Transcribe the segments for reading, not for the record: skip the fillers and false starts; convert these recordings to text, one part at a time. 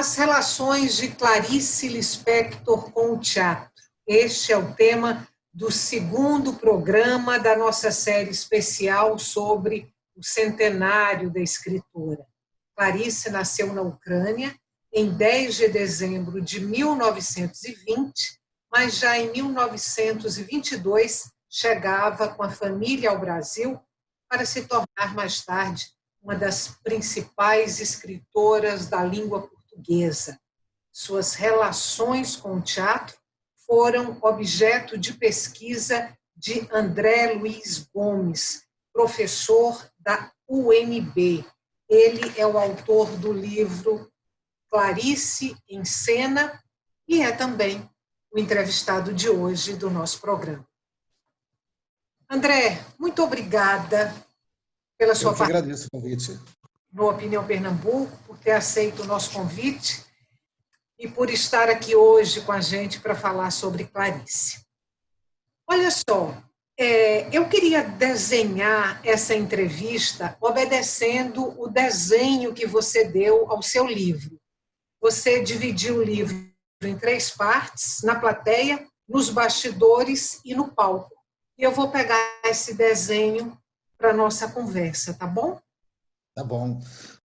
As relações de Clarice Lispector com o teatro. Este é o tema do segundo programa da nossa série especial sobre o centenário da escritora. Clarice nasceu na Ucrânia em 10 de dezembro de 1920, mas já em 1922 chegava com a família ao Brasil para se tornar mais tarde uma das principais escritoras da língua portuguesa. Suas relações com o teatro foram objeto de pesquisa de André Luiz Gomes, professor da UNB. Ele é o autor do livro Clarice em Cena e é também o entrevistado de hoje do nosso programa. André, muito obrigada pela sua participação. Eu que agradeço o convite. No Opinião Pernambuco, por ter aceito o nosso convite e por estar aqui hoje com a gente para falar sobre Clarice. Olha só, eu queria desenhar essa entrevista obedecendo o desenho que você deu ao seu livro. Você dividiu o livro em 3 partes, na plateia, nos bastidores e no palco. E eu vou pegar esse desenho para a nossa conversa, tá bom? Tá bom,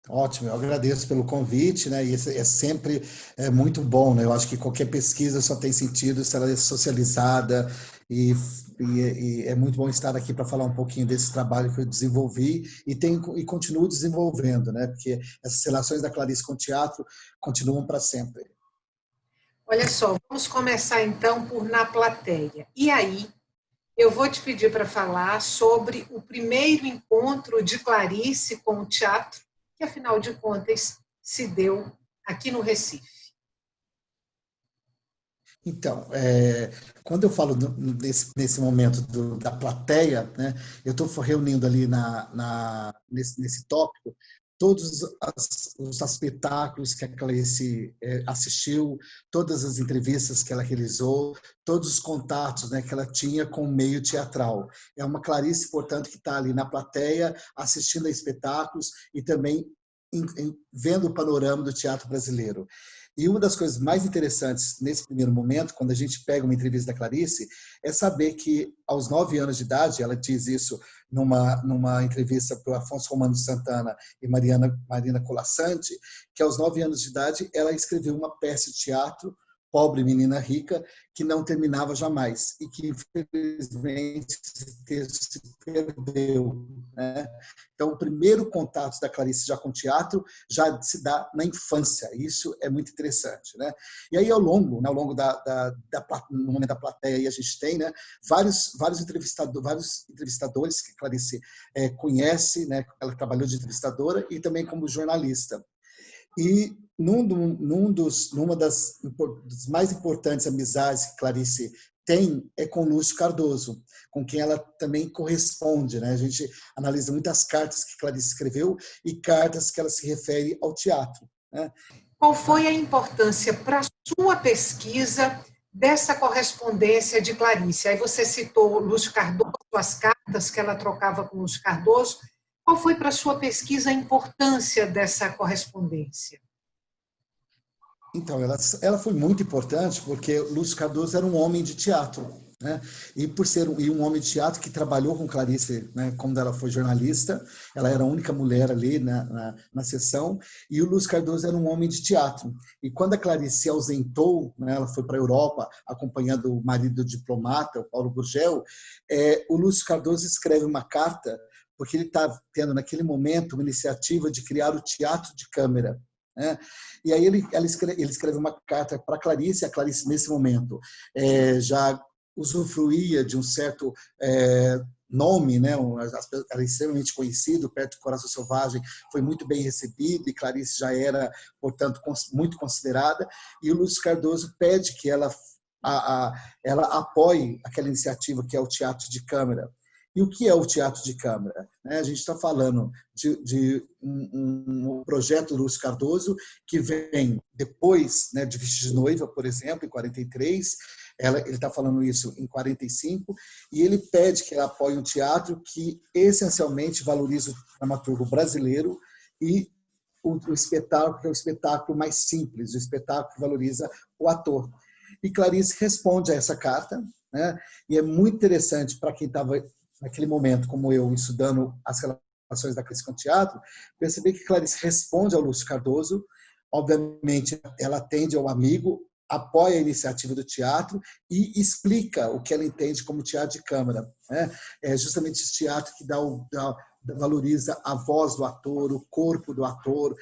ótimo, eu agradeço pelo convite, né? E é sempre muito bom, né? Eu acho que qualquer pesquisa só tem sentido se ela é socializada e é muito bom estar aqui para falar um pouquinho desse trabalho que eu desenvolvi e continuo desenvolvendo, né? Porque essas relações da Clarice com o teatro continuam para sempre. Olha só, vamos começar então por Na Plateia. E aí, eu vou te pedir para falar sobre o primeiro encontro de Clarice com o teatro, que, afinal de contas, se deu aqui no Recife. Então, quando eu falo nesse momento da plateia, né, eu estou reunindo ali nesse tópico todos os espetáculos que a Clarice assistiu, todas as entrevistas que ela realizou, todos os contatos, né, que ela tinha com o meio teatral. É uma Clarice, portanto, que está ali na plateia, assistindo a espetáculos e também vendo o panorama do teatro brasileiro. E uma das coisas mais interessantes nesse primeiro momento, quando a gente pega uma entrevista da Clarice, é saber que aos 9 anos de idade, ela diz isso numa entrevista para o Afonso Romano de Santana e Marina Colasanti, que aos 9 anos de idade ela escreveu uma peça de teatro, Pobre Menina Rica, que não terminava jamais e que infelizmente esse texto se perdeu, né? Então, o primeiro contato da Clarice já com o teatro já se dá na infância. Isso é muito interessante, né? E aí, no momento da plateia, a gente tem, né, vários entrevistadores que a Clarice conhece, né? Ela trabalhou de entrevistadora e também como jornalista. E numa das mais importantes amizades que Clarice tem é com Lúcio Cardoso, com quem ela também corresponde, né? A gente analisa muitas cartas que Clarice escreveu e cartas que ela se refere ao teatro, né? Qual foi a importância para a sua pesquisa dessa correspondência de Clarice? Aí você citou Lúcio Cardoso, as cartas que ela trocava com Lúcio Cardoso. Qual foi para a sua pesquisa a importância dessa correspondência? Então, ela foi muito importante porque Lúcio Cardoso era um homem de teatro, né? E por ser um homem de teatro que trabalhou com Clarice, né, quando ela foi jornalista, ela era a única mulher ali na sessão, e o Lúcio Cardoso era um homem de teatro. E quando a Clarice se ausentou, né, ela foi para a Europa acompanhando o marido diplomata, o Paulo Gurgel, o Lúcio Cardoso escreve uma carta porque ele está tendo naquele momento uma iniciativa de criar o teatro de câmara, né? E aí ele escreve uma carta para Clarice, a Clarice nesse momento já usufruía de um certo nome, né? Era extremamente conhecido, perto do Coração Selvagem, foi muito bem recebido e Clarice já era, portanto, muito considerada, e o Lúcio Cardoso pede que ela apoie aquela iniciativa que é o teatro de câmara. E o que é o teatro de câmara? A gente está falando de um projeto do Lúcio Cardoso que vem depois, né, de Vestido de Noiva, por exemplo, em 43, ele está falando isso em 45, e ele pede que ela apoie um teatro que essencialmente valoriza o dramaturgo brasileiro e o espetáculo, que é o espetáculo mais simples, o espetáculo que valoriza o ator. E Clarice responde a essa carta, né? E é muito interessante para quem estava naquele momento, como eu, estudando as relações da Clarice com o teatro, perceber que Clarice responde ao Lúcio Cardoso. Obviamente, ela atende ao amigo, apoia a iniciativa do teatro e explica o que ela entende como teatro de câmara, né? É justamente esse teatro que valoriza a voz do ator, o corpo do ator,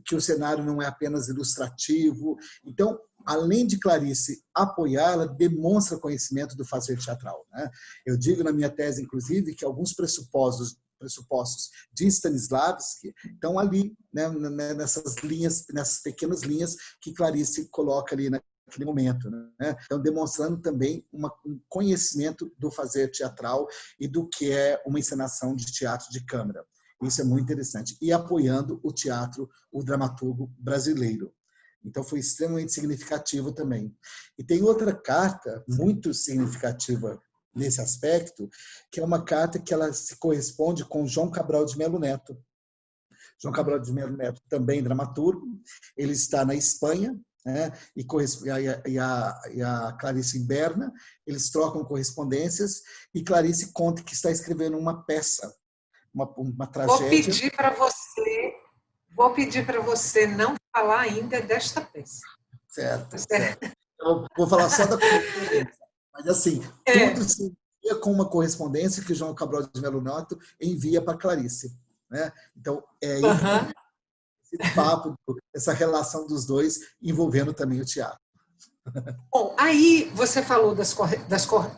que o cenário não é apenas ilustrativo. Então, além de Clarice apoiar, ela demonstra conhecimento do fazer teatral, né? Eu digo na minha tese, inclusive, que alguns pressupostos de Stanislavski estão ali, né, nessas linhas, nessas pequenas linhas que Clarice coloca ali naquele momento, né? Então, demonstrando também um conhecimento do fazer teatral e do que é uma encenação de teatro de câmara. Isso é muito interessante. E apoiando o teatro, o dramaturgo brasileiro. Então, foi extremamente significativo também. E tem outra carta muito significativa nesse aspecto, que é uma carta que ela se corresponde com João Cabral de Melo Neto. João Cabral de Melo Neto, também dramaturgo, ele está na Espanha, né? E a Clarice em Berna, eles trocam correspondências, e Clarice conta que está escrevendo uma peça, uma tragédia. Vou pedir para você não falar ainda desta peça. Certo. Eu vou falar só da correspondência. Mas, assim, tudo se envia com uma correspondência que João Cabral de Melo Neto envia para Clarice, né? Então, é esse papo, essa relação dos dois envolvendo também o teatro. Bom, aí você falou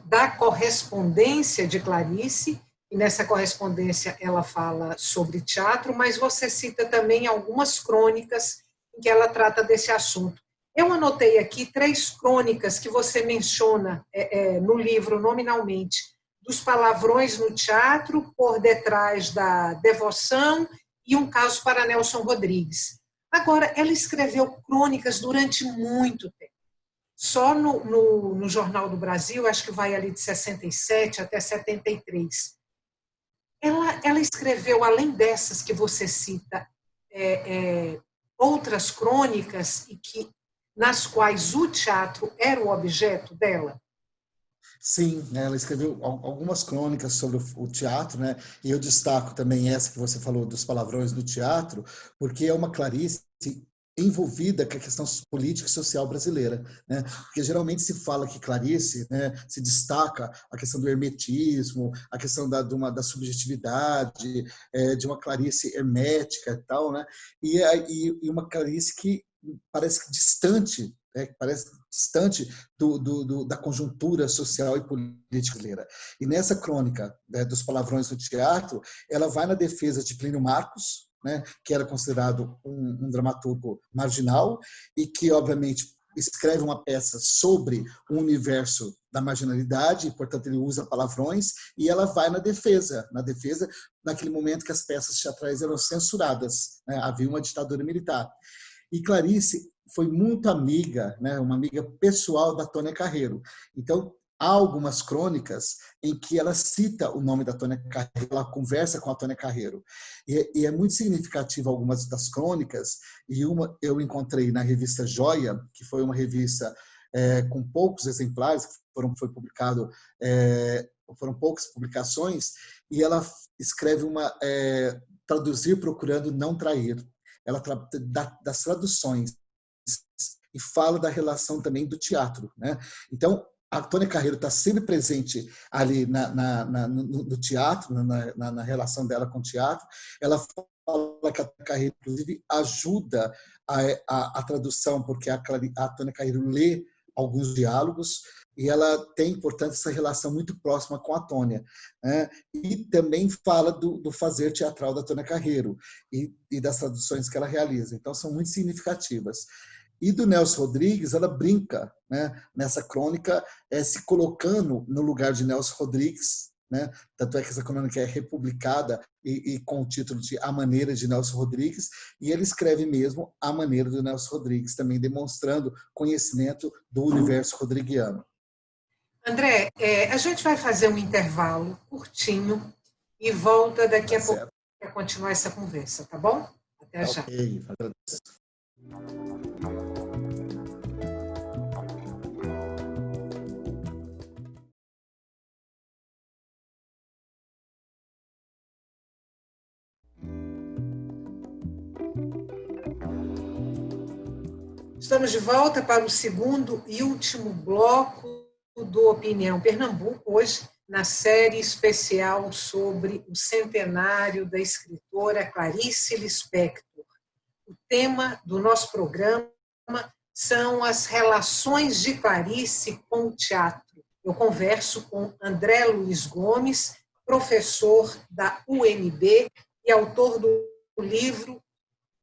da correspondência de Clarice, e nessa correspondência ela fala sobre teatro, mas você cita também algumas crônicas em que ela trata desse assunto. Eu anotei aqui 3 crônicas que você menciona no livro, nominalmente, dos palavrões no teatro, Por Detrás da Devoção e Um Caso para Nelson Rodrigues. Agora, ela escreveu crônicas durante muito tempo. Só no Jornal do Brasil, acho que vai ali de 67 até 73. Ela escreveu, além dessas que você cita, outras crônicas nas quais o teatro era o objeto dela? Sim, ela escreveu algumas crônicas sobre o teatro, né? E eu destaco também essa que você falou dos palavrões no teatro, porque é uma Clarice envolvida com a questão política e social brasileira, né? Porque geralmente se fala que Clarice, né, se destaca a questão do hermetismo, a questão da subjetividade, de uma Clarice hermética e tal, né? E uma Clarice que parece distante, da conjuntura social e política brasileira. E nessa crônica, né, dos palavrões no teatro, ela vai na defesa de Plínio Marcos, né, que era considerado um dramaturgo marginal e que, obviamente, escreve uma peça sobre o universo da marginalidade, e, portanto, ele usa palavrões, e ela vai na defesa naquele momento que as peças teatrais eram censuradas, né, havia uma ditadura militar. E Clarice foi muito amiga, né, uma amiga pessoal da Tônia Carreiro. Então, há algumas crônicas em que ela cita o nome da Tônia Carreiro, ela conversa com a Tônia Carreiro. E é muito significativo algumas das crônicas, e uma eu encontrei na revista Joia, que foi uma revista com poucos exemplares, que foi publicado, foram poucas publicações, e ela escreve traduzir procurando não trair. Ela trata das traduções e fala da relação também do teatro, né? Então, a Tônia Carreiro está sempre presente ali no teatro, na relação dela com o teatro. Ela fala que a Tônia Carreiro, inclusive, ajuda a tradução, porque a Tônia Carreiro lê alguns diálogos e ela tem, portanto, essa relação muito próxima com a Tônia, né? E também fala do fazer teatral da Tônia Carreiro e das traduções que ela realiza. Então, são muito significativas. E do Nelson Rodrigues, ela brinca, né, nessa crônica, se colocando no lugar de Nelson Rodrigues, né? Tanto é que essa crônica é republicada e com o título de A Maneira de Nelson Rodrigues, e ele escreve mesmo A Maneira do Nelson Rodrigues, também demonstrando conhecimento do universo rodriguiano. André, a gente vai fazer um intervalo curtinho e volta daqui a pouco para continuar essa conversa, tá bom? Até já. Ok, agradeço. Estamos de volta para o segundo e último bloco do Opinião Pernambuco, hoje na série especial sobre o centenário da escritora Clarice Lispector. O tema do nosso programa são as relações de Clarice com o teatro. Eu converso com André Luiz Gomes, professor da UNB e autor do livro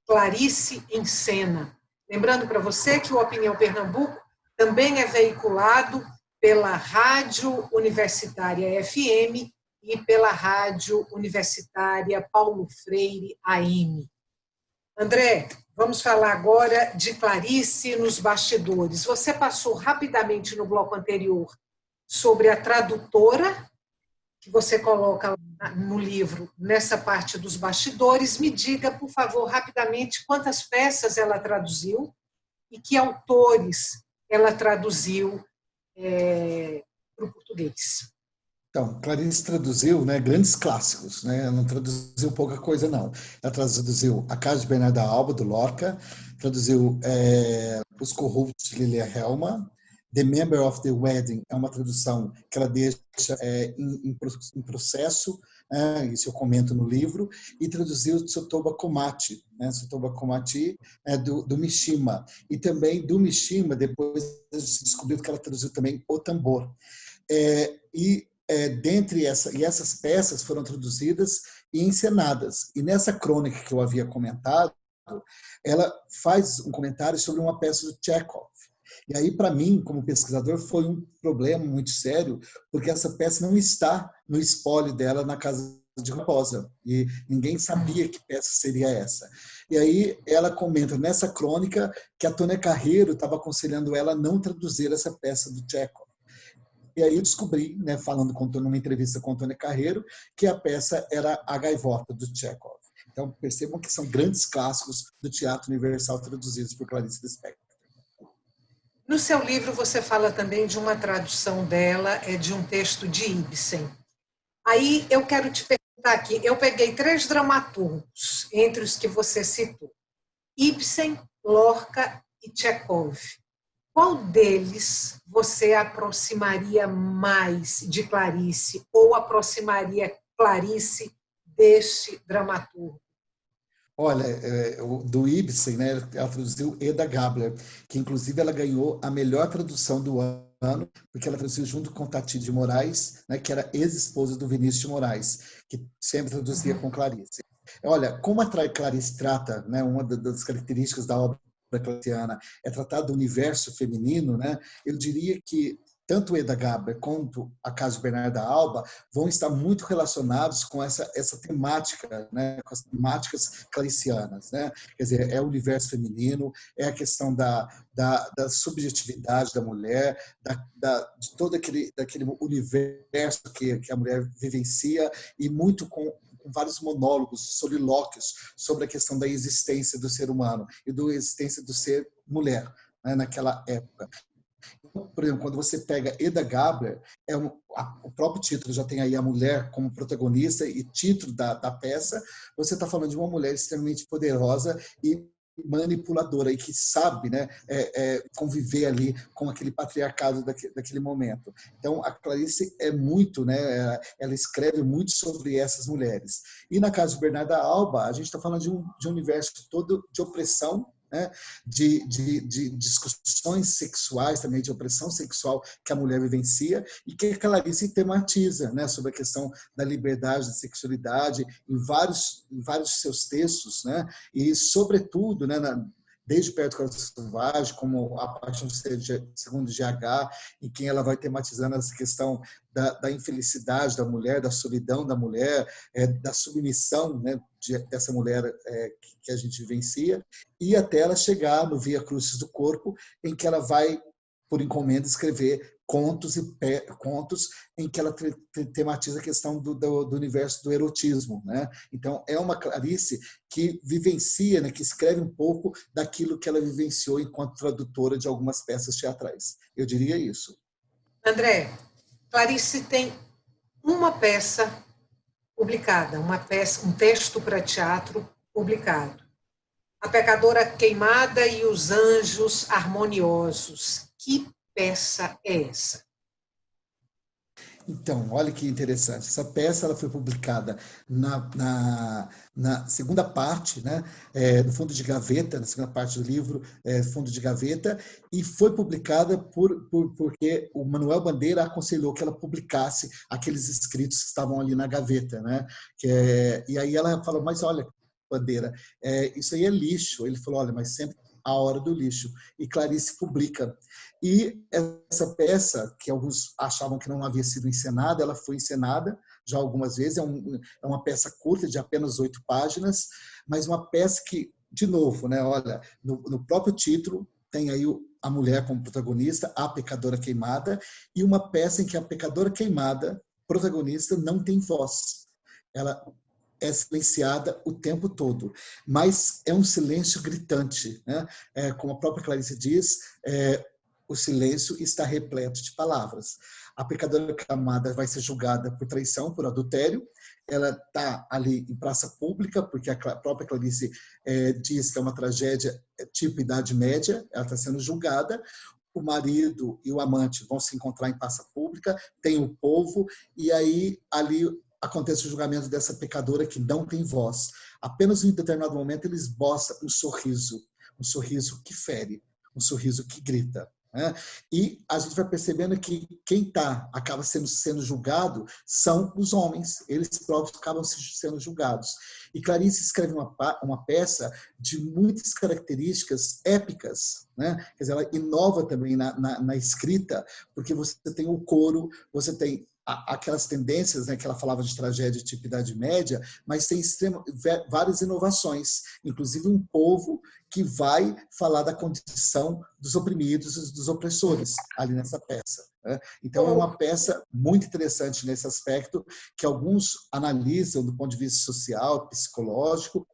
Clarice em Cena. Lembrando para você que o Opinião Pernambuco também é veiculado pela Rádio Universitária FM e pela Rádio Universitária Paulo Freire AM. André, vamos falar agora de Clarice nos bastidores. Você passou rapidamente no bloco anterior sobre a tradutora, que você coloca no livro, nessa parte dos bastidores. Me diga, por favor, rapidamente, quantas peças ela traduziu e que autores ela traduziu para o português. Então, Clarice traduziu, né, grandes clássicos, né? Ela não traduziu pouca coisa, não. Ela traduziu A Casa de Bernarda Alba, do Lorca, traduziu Os Corruptos, de Lilia Hellman, The Member of the Wedding, é uma tradução que ela deixa em processo, isso eu comento no livro, e traduziu Tsotoba Komati, né, Tsotoba Komati do Mishima, e também do Mishima, depois se descobriu que ela traduziu também O Tambor. Dentre essas peças foram traduzidas e encenadas. E nessa crônica que eu havia comentado, ela faz um comentário sobre uma peça do Chekhov. E aí, para mim, como pesquisador, foi um problema muito sério, porque essa peça não está no espólio dela na Casa de Raposa. E ninguém sabia que peça seria essa. E aí ela comenta nessa crônica que a Tônia Carreiro estava aconselhando ela a não traduzir essa peça do Chekhov. E aí eu descobri, né, falando numa entrevista com a Tônia Carreiro, que a peça era A Gaivota, do Chekhov. Então, percebam que são grandes clássicos do teatro universal traduzidos por Clarice Lispector. No seu livro, você fala também de uma tradução dela, de um texto de Ibsen. Aí eu quero te perguntar aqui, eu peguei 3 dramaturgos, entre os que você citou, Ibsen, Lorca e Chekhov. Qual deles você aproximaria mais de Clarice ou aproximaria Clarice deste dramaturgo? Olha, do Ibsen, né, ela traduziu Eda Gabler, que inclusive ela ganhou a melhor tradução do ano, porque ela traduziu junto com Tati de Moraes, né, que era ex-esposa do Vinícius de Moraes, que sempre traduzia com Clarice. Olha, como a Clarice trata, né, uma das características da obra clariciana é tratar do universo feminino, né, eu diria que tanto Eda Gabler quanto a Casa de Bernarda Alba vão estar muito relacionados com essa temática, né, com as temáticas claricianas, né? Quer dizer, é o universo feminino, é a questão da subjetividade da mulher, de todo daquele universo que a mulher vivencia, e muito com vários monólogos, solilóquios sobre a questão da existência do ser humano e da existência do ser mulher, né, naquela época. Por exemplo, quando você pega Eda Gabler, o próprio título já tem aí a mulher como protagonista e título da peça, você está falando de uma mulher extremamente poderosa e manipuladora e que sabe, né, conviver ali com aquele patriarcado daquele momento. Então, a Clarice é muito, né, ela escreve muito sobre essas mulheres. E na Casa de Bernarda Alba, a gente está falando de um universo todo de opressão, né, de discussões sexuais também, de opressão sexual que a mulher vivencia, e que a Clarice tematiza, né, sobre a questão da liberdade, da sexualidade, em vários seus textos, né, e sobretudo, né, desde Perto do Coração Selvagem, como A Paixão Segundo GH, em que ela vai tematizando essa questão da infelicidade da mulher, da solidão da mulher, da submissão, né, dessa mulher que a gente vivencia, e até ela chegar no Via Crucis do Corpo, em que ela vai por encomenda, escrever contos em que ela tematiza a questão do universo do erotismo, né? Então, é uma Clarice que vivencia, né, que escreve um pouco daquilo que ela vivenciou enquanto tradutora de algumas peças teatrais. Eu diria isso. André, Clarice tem uma peça publicada, um texto para teatro publicado. A Pecadora Queimada e os Anjos Harmoniosos. Que peça é essa? Então, olha que interessante. Essa peça ela foi publicada na segunda parte, né, no fundo de gaveta, na segunda parte do livro, fundo de gaveta, e foi publicada porque o Manuel Bandeira aconselhou que ela publicasse aqueles escritos que estavam ali na gaveta, né? E aí ela falou, mas olha, Bandeira, isso aí é lixo. Ele falou, olha, mas sempre a hora do lixo. E Clarice publica. E essa peça, que alguns achavam que não havia sido encenada, ela foi encenada já algumas vezes. É uma peça curta, de apenas 8 páginas, mas uma peça que, de novo, né, olha, no próprio título tem aí a mulher como protagonista, a pecadora queimada, e uma peça em que a pecadora queimada, protagonista, não tem voz. Ela é silenciada o tempo todo, mas é um silêncio gritante, né? Como a própria Clarice diz, o silêncio está repleto de palavras. A pecadora queimada vai ser julgada por traição, por adultério. Ela está ali em praça pública, porque a própria Clarice diz que é uma tragédia tipo Idade Média. Ela está sendo julgada. O marido e o amante vão se encontrar em praça pública, tem o povo, e aí ali acontece o julgamento dessa pecadora que não tem voz. Apenas em um determinado momento ele esboça um sorriso que fere, um sorriso que grita. Né? E a gente vai percebendo que quem acaba sendo julgado são os homens, eles próprios acabam sendo julgados. E Clarice escreve uma peça de muitas características épicas, né? Quer dizer, ela inova também na escrita, porque você tem o coro, você tem aquelas tendências, né, que ela falava de tragédia tipo Idade Média, mas tem várias inovações, inclusive um povo que vai falar da condição dos oprimidos e dos opressores ali nessa peça. Né? Então é uma peça muito interessante nesse aspecto, que alguns analisam do ponto de vista social, psicológico,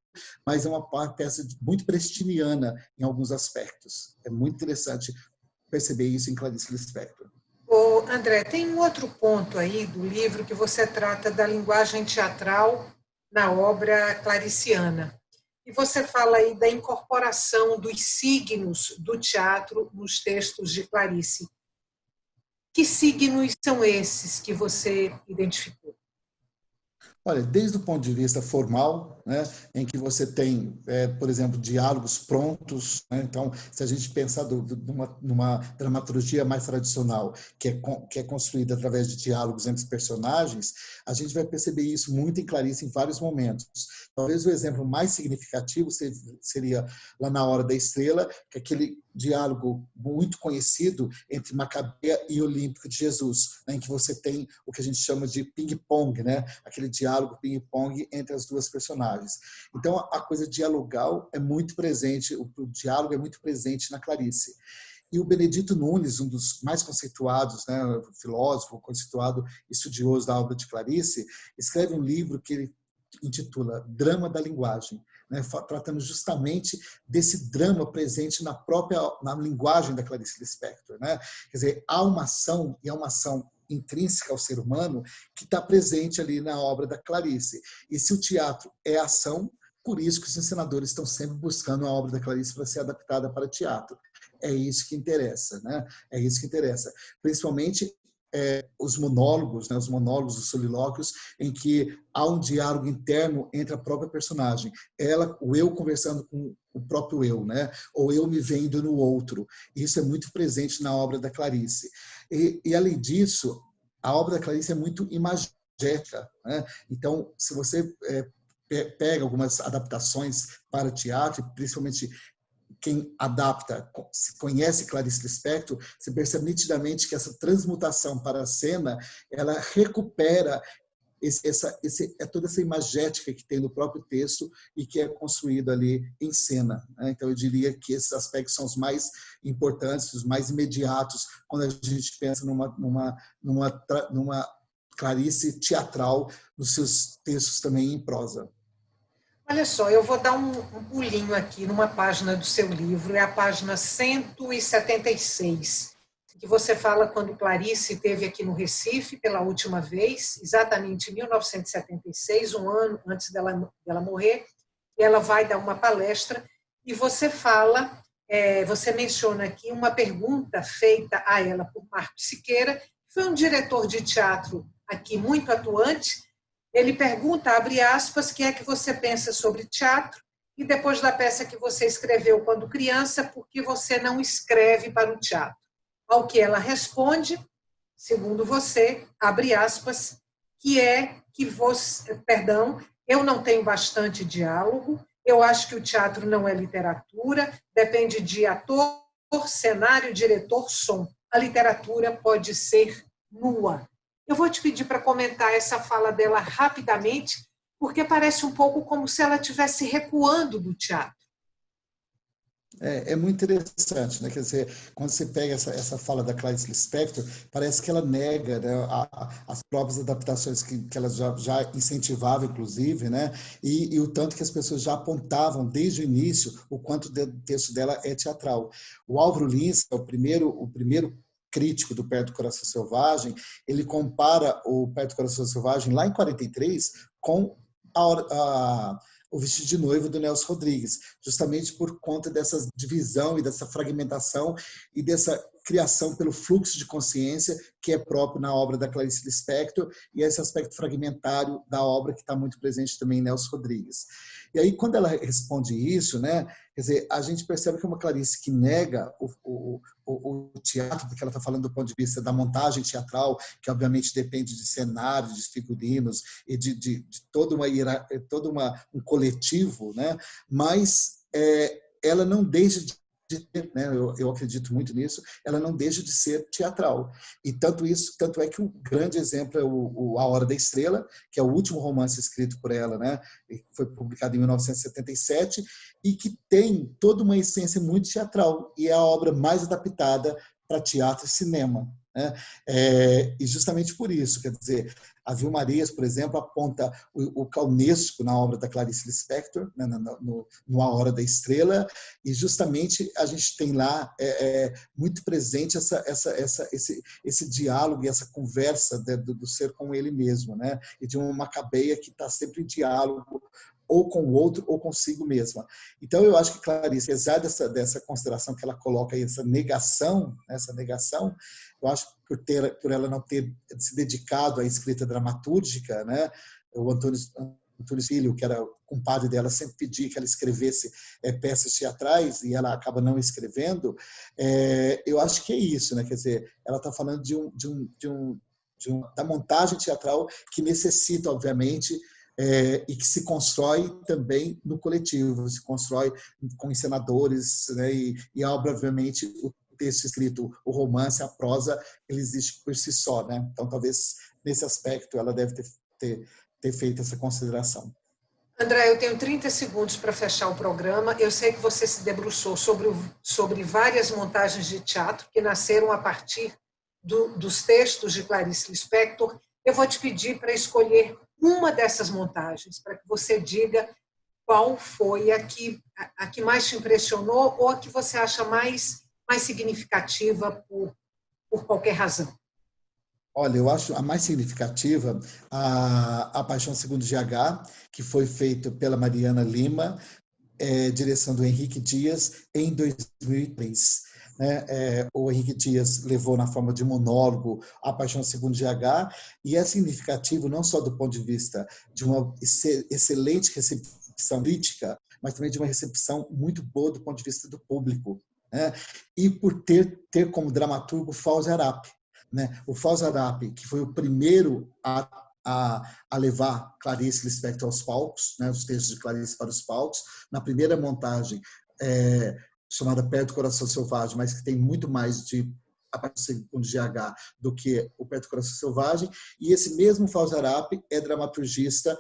mas é uma peça muito prestiniana em alguns aspectos. É muito interessante perceber isso em Clarice Lispector. Ô, André, tem um outro ponto aí do livro que você trata da linguagem teatral na obra clariciana. E você fala aí da incorporação dos signos do teatro nos textos de Clarice. Que signos são esses que você identificou? Olha, desde o ponto de vista formal, né, em que você tem, por exemplo, diálogos prontos, né, então, se a gente pensar numa dramaturgia mais tradicional, que é construída através de diálogos entre os personagens, a gente vai perceber isso muito em Clarice em vários momentos. Talvez o exemplo mais significativo seria lá na Hora da Estrela, que é aquele diálogo muito conhecido entre Macabeia e Olímpico de Jesus, né, em que você tem o que a gente chama de ping-pong, né, aquele diálogo ping-pong entre as duas personagens. Então, a coisa dialogal é muito presente, o diálogo é muito presente na Clarice. E o Benedito Nunes, um dos mais conceituados, né, filósofo, conceituado estudioso da obra de Clarice, escreve um livro que ele intitula Drama da Linguagem, né, tratando justamente desse drama presente na linguagem da Clarice Lispector. Né? Quer dizer, há uma ação, e é uma ação intrínseca ao ser humano, que está presente ali na obra da Clarice. E se o teatro é ação, por isso que os encenadores estão sempre buscando a obra da Clarice para ser adaptada para teatro. É isso que interessa, né? É isso que interessa. Principalmente os monólogos, né? Os solilóquios, em que há um diálogo interno entre a própria personagem. O eu conversando com o próprio eu, né? Ou eu me vendo no outro. Isso é muito presente na obra da Clarice. E além disso, a obra da Clarice é muito imagética, né? Então, se você pega algumas adaptações para teatro, principalmente quem adapta, se conhece Clarice Lispector, você percebe nitidamente que essa transmutação para a cena, ela recupera toda essa imagética que tem no próprio texto e que é construído ali em cena, né? Então, eu diria que esses aspectos são os mais importantes, os mais imediatos, quando a gente pensa numa Clarice teatral, nos seus textos também em prosa. Olha só, eu vou dar um pulinho aqui numa página do seu livro, é a página 176, que você fala quando Clarice esteve aqui no Recife pela última vez, exatamente em 1976, um ano antes dela morrer, e ela vai dar uma palestra, e você fala, você menciona aqui uma pergunta feita a ela por Marco Siqueira, que foi um diretor de teatro aqui muito atuante. Ele pergunta, abre aspas, o que é que você pensa sobre teatro e depois da peça que você escreveu quando criança, por que você não escreve para o teatro? Ao que ela responde, segundo você, abre aspas, eu não tenho bastante diálogo, eu acho que o teatro não é literatura, depende de ator, cenário, diretor, som. A literatura pode ser nua. Eu vou te pedir para comentar essa fala dela rapidamente, porque parece um pouco como se ela estivesse recuando do teatro. É muito interessante, né? Quer dizer, quando você pega essa fala da Clarice Lispector, parece que ela nega, né, as próprias adaptações que ela já incentivava, inclusive, né? E o tanto que as pessoas já apontavam desde o início o quanto o texto dela é teatral. O Álvaro Lins, o primeiro crítico do Perto do Coração Selvagem, ele compara o Perto do Coração Selvagem, lá em 43, com o Vestido de Noiva do Nelson Rodrigues, justamente por conta dessa divisão e dessa fragmentação e dessa criação pelo fluxo de consciência que é próprio na obra da Clarice Lispector e esse aspecto fragmentário da obra que está muito presente também em Nelson Rodrigues. E aí, quando ela responde isso, né, quer dizer, a gente percebe que é uma Clarice que nega o teatro, porque ela está falando do ponto de vista da montagem teatral, que obviamente depende de cenários, de figurinos e de toda um coletivo, né, mas ela não deixa de né, eu acredito muito nisso, ela não deixa de ser teatral. E tanto é que o grande exemplo é A Hora da Estrela, que é o último romance escrito por ela, né, foi publicado em 1977, e que tem toda uma essência muito teatral, e é a obra mais adaptada para teatro e cinema, né? E justamente por isso, quer dizer, a Vilmarias, por exemplo, aponta o clownesco na obra da Clarice Lispector, né, no A Hora da Estrela, e justamente a gente tem lá muito presente esse diálogo e essa conversa do ser com ele mesmo, né? E de uma Macabeia que está sempre em diálogo ou com o outro ou consigo mesma. Então, eu acho que Clarice, apesar dessa consideração que ela coloca aí, essa negação, eu acho que por ela não ter se dedicado à escrita dramatúrgica, né, o Antônio Filho, que era o compadre dela, sempre pedia que ela escrevesse peças teatrais e ela acaba não escrevendo. Eu acho que é isso, né? Quer dizer, ela está falando da montagem teatral que necessita, obviamente, e que se constrói também no coletivo, se constrói com encenadores, né? E obviamente, o texto escrito, o romance, a prosa, ele existe por si só, né? Então, talvez, nesse aspecto, ela deve ter feito essa consideração. André, eu tenho 30 segundos para fechar o programa. Eu sei que você se debruçou sobre várias montagens de teatro que nasceram a partir dos textos de Clarice Lispector. Eu vou te pedir para escolher uma dessas montagens, para que você diga qual foi a que mais te impressionou ou a que você acha mais significativa por qualquer razão. Olha, eu acho a mais significativa a Paixão Segundo GH, que foi feito pela Mariana Lima, direção do Henrique Dias, em 2003. O Henrique Dias levou na forma de monólogo A Paixão Segundo GH, e é significativo não só do ponto de vista de uma excelente recepção crítica, mas também de uma recepção muito boa do ponto de vista do público, né? E por ter como dramaturgo Fauzi Arap, né? O Fauzi Arap, que foi o primeiro a levar Clarice Lispector aos palcos, né? Os textos de Clarice para os palcos, na primeira montagem chamada Perto do Coração Selvagem, mas que tem muito mais de a partir do segundo GH do que o Perto do Coração Selvagem, e esse mesmo Fauzi Arap é dramaturgista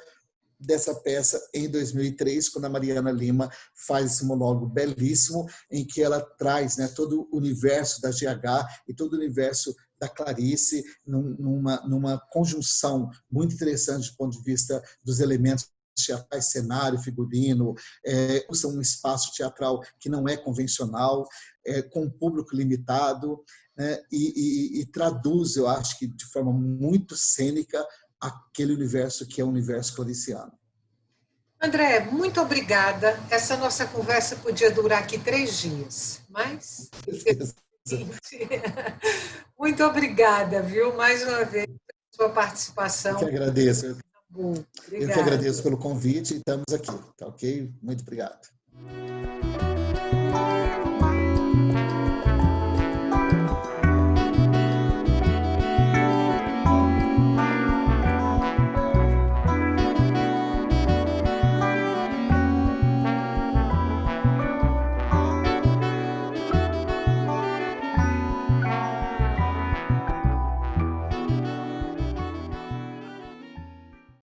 dessa peça em 2003, quando a Mariana Lima faz esse monólogo belíssimo, em que ela traz, né, todo o universo da GH e todo o universo da Clarice numa conjunção muito interessante do ponto de vista dos elementos teatrais, cenário, figurino, usa um espaço teatral que não é convencional, com um público limitado, né, e traduz, eu acho que de forma muito cênica, aquele universo que é o universo clariciano. André, muito obrigada. Essa nossa conversa podia durar aqui 3 dias, mas... Muito obrigada, viu? Mais uma vez, pela sua participação. Eu que agradeço. Bom, eu que agradeço pelo convite e estamos aqui, tá ok? Muito obrigado.